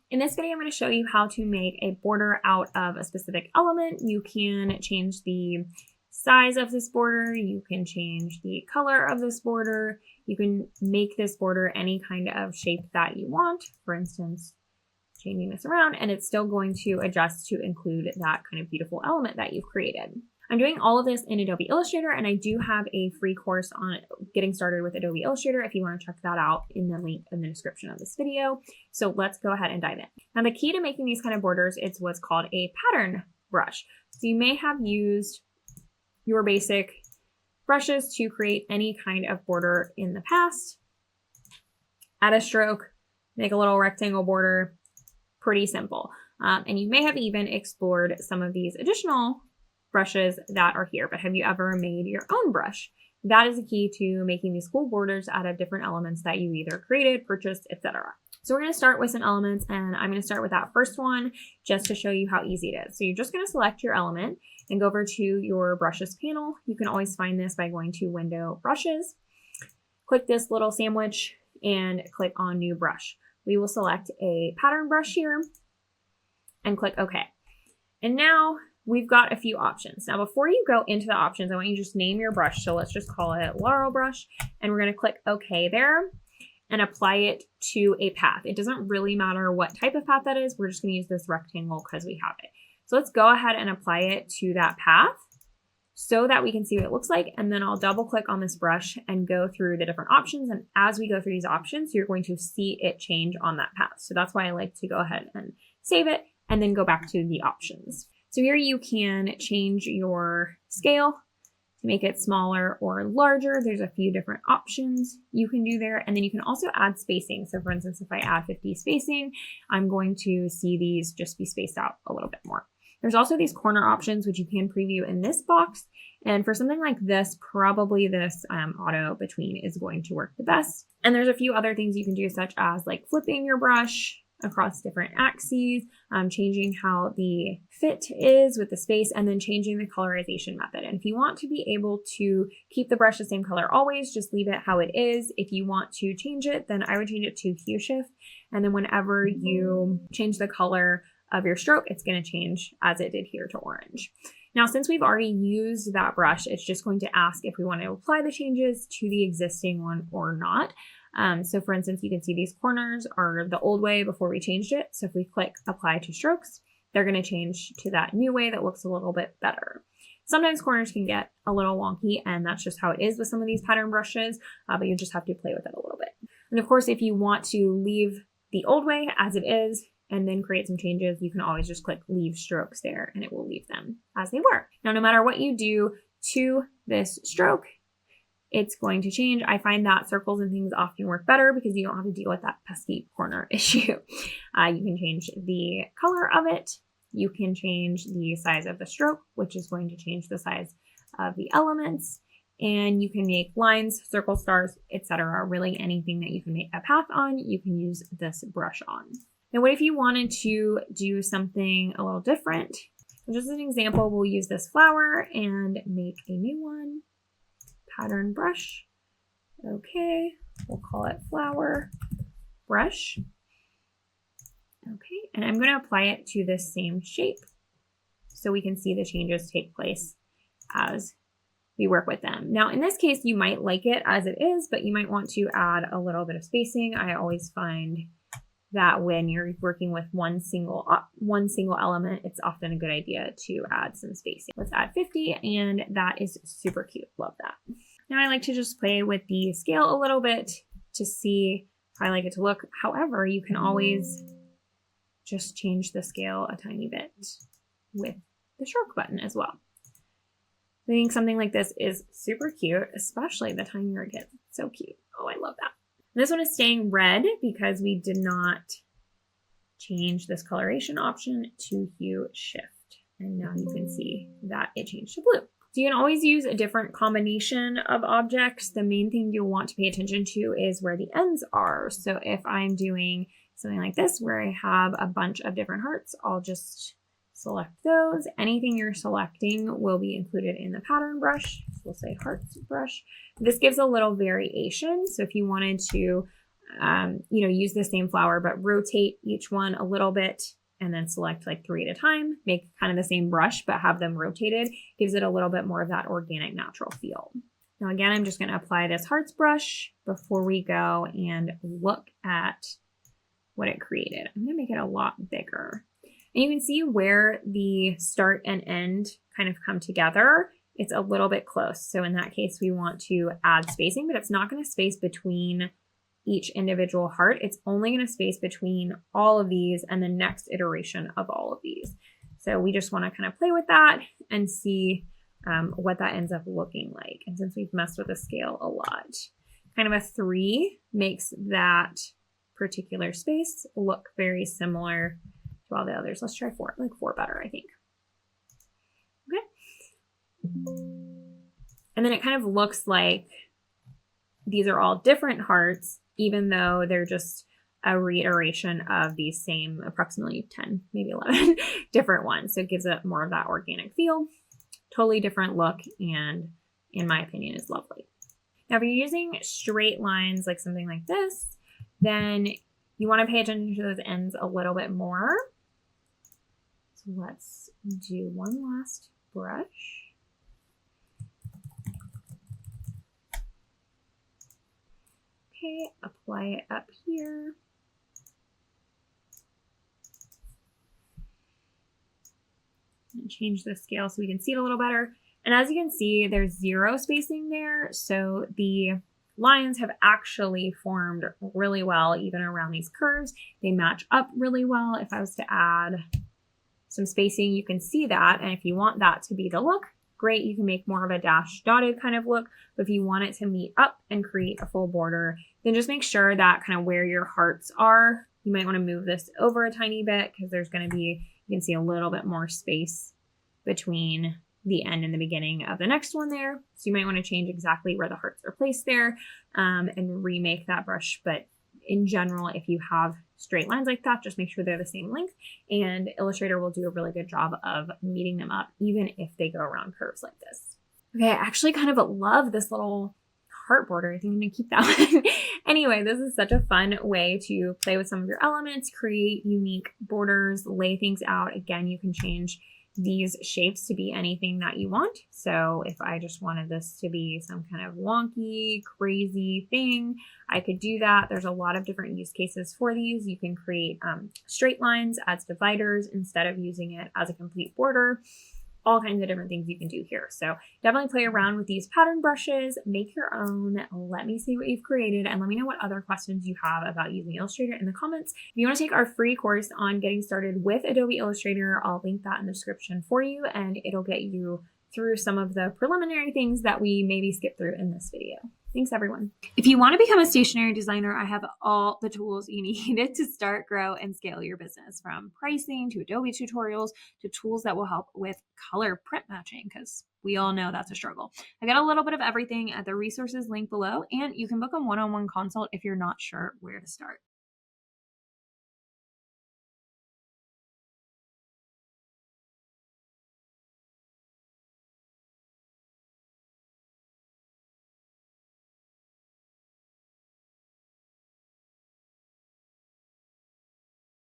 In this video, I'm going to show you how to make a border out of a specific element. You can change the size of this border, you can change the color of this border, you can make this border any kind of shape that you want. For instance, changing this around, and it's still going to adjust to include that kind of beautiful element that you've created. I'm doing all of this in Adobe Illustrator, and I do have a free course on getting started with Adobe Illustrator if you want to check that out in the link in the description of this video. So let's go ahead and dive in. Now, the key to making these kind of borders, it's what's called a pattern brush. So you may have used your basic brushes to create any kind of border in the past. Add a stroke, make a little rectangle border, pretty simple. And you may have even explored some of these additional brushes that are here, but have you ever made your own brush? That is the key to making these cool borders out of different elements that you either created, purchased, etc. So we're going to start with some elements, and I'm going to start with that first one just to show you how easy it is. So you're just going to select your element and go over to your brushes panel. You can always find this by going to Window, Brushes. Click this little sandwich and click on New Brush. We will select a pattern brush here and click OK. And now we've got a few options. Now, before you go into the options, I want you to just name your brush. So let's just call it Laurel Brush, and we're going to click OK there and apply it to a path. It doesn't really matter what type of path that is. We're just going to use this rectangle because we have it. So let's go ahead and apply it to that path so that we can see what it looks like. And then I'll double click on this brush and go through the different options. And as we go through these options, you're going to see it change on that path. So that's why I like to go ahead and save it and then go back to the options. So here you can change your scale to make it smaller or larger. There's a few different options you can do there. And then you can also add spacing. So for instance, if I add 50 spacing, I'm going to see these just be spaced out a little bit more. There's also these corner options, which you can preview in this box. And for something like this, probably this auto between is going to work the best. And there's a few other things you can do, such as like flipping your brush across different axes, changing how the fit is with the space, and then changing the colorization method. And if you want to be able to keep the brush the same color always, just leave it how it is. If you want to change it, then I would change it to hue shift. And then whenever you change the color of your stroke, it's going to change as it did here to orange. Now, since we've already used that brush, it's just going to ask if we want to apply the changes to the existing one or not. So for instance, you can see these corners are the old way before we changed it. So if we click apply to strokes, they're going to change to that new way that looks a little bit better. Sometimes corners can get a little wonky, and that's just how it is with some of these pattern brushes, but you just have to play with it a little bit. And of course, if you want to leave the old way as it is and then create some changes, you can always just click leave strokes there and it will leave them as they were. Now, no matter what you do to this stroke, it's going to change. I find that circles and things often work better because you don't have to deal with that pesky corner issue. You can change the color of it. You can change the size of the stroke, which is going to change the size of the elements. And you can make lines, circles, stars, etc. Really anything that you can make a path on, you can use this brush on. Now, what if you wanted to do something a little different? So just as an example, we'll use this flower and make a new one. Pattern brush. Okay, we'll call it flower brush. Okay, and I'm going to apply it to this same shape so we can see the changes take place as we work with them. Now, in this case, you might like it as it is, but you might want to add a little bit of spacing. I always find that when you're working with one single element, it's often a good idea to add some spacing. Let's add 50, and that is super cute. Love that. Now I like to just play with the scale a little bit to see how I like it to look. However, you can always just change the scale a tiny bit with the stroke button as well. I think something like this is super cute, especially the tinier it gets. It's so cute. Oh, I love that. This one is staying red because we did not change this coloration option to hue shift. And now you can see that it changed to blue. So you can always use a different combination of objects. The main thing you'll want to pay attention to is where the ends are. So if I'm doing something like this where I have a bunch of different hearts, I'll just select those. Anything you're selecting will be included in the pattern brush. So we'll say hearts brush. This gives a little variation. So if you wanted to use the same flower, but rotate each one a little bit and then select like 3 at a time, make kind of the same brush, but have them rotated. Gives it a little bit more of that organic, natural feel. Now, again, I'm just going to apply this hearts brush before we go and look at what it created. I'm going to make it a lot bigger. And you can see where the start and end kind of come together. It's a little bit close. So in that case, we want to add spacing, but it's not going to space between each individual heart. It's only going to space between all of these and the next iteration of all of these. So we just want to kind of play with that and see what that ends up looking like. And since we've messed with the scale a lot, kind of a 3 makes that particular space look very similar to all the others. Let's try 4, like 4 better, I think. Okay. And then it kind of looks like these are all different hearts, even though they're just a reiteration of these same approximately 10, maybe 11 different ones. So it gives it more of that organic feel. Totally different look, and in my opinion is lovely. Now, if you're using straight lines like something like this, then you want to pay attention to those ends a little bit more. So let's do one last brush. Okay, apply it up here. And change the scale so we can see it a little better. And as you can see, there's 0 spacing there. So the lines have actually formed really well, even around these curves. They match up really well. If I was to add some spacing, you can see that. And if you want that to be the look, great. You can make more of a dash dotted kind of look. But if you want it to meet up and create a full border, then just make sure that kind of where your hearts are, you might want to move this over a tiny bit because there's going to be, you can see a little bit more space between the end and the beginning of the next one there. So you might want to change exactly where the hearts are placed there and remake that brush. But in general, if you have straight lines like that, just make sure they're the same length, and Illustrator will do a really good job of meeting them up, even if they go around curves like this. Okay, I actually kind of love this little heart border. I think I'm gonna keep that one. Anyway, this is such a fun way to play with some of your elements, create unique borders, lay things out. Again, you can change these shapes to be anything that you want. So if I just wanted this to be some kind of wonky, crazy thing, I could do that. There's a lot of different use cases for these. You can create straight lines as dividers instead of using it as a complete border. All kinds of different things you can do here. So definitely play around with these pattern brushes, make your own. Let me see what you've created, and let me know what other questions you have about using Illustrator in the comments. If you want to take our free course on getting started with Adobe Illustrator, I'll link that in the description for you, and it'll get you through some of the preliminary things that we maybe skipped through in this video. Thanks, everyone. If you want to become a stationery designer, I have all the tools you need to start, grow, and scale your business, from pricing to Adobe tutorials to tools that will help with color print matching, because we all know that's a struggle. I got a little bit of everything at the resources link below, and you can book a one-on-one consult if you're not sure where to start.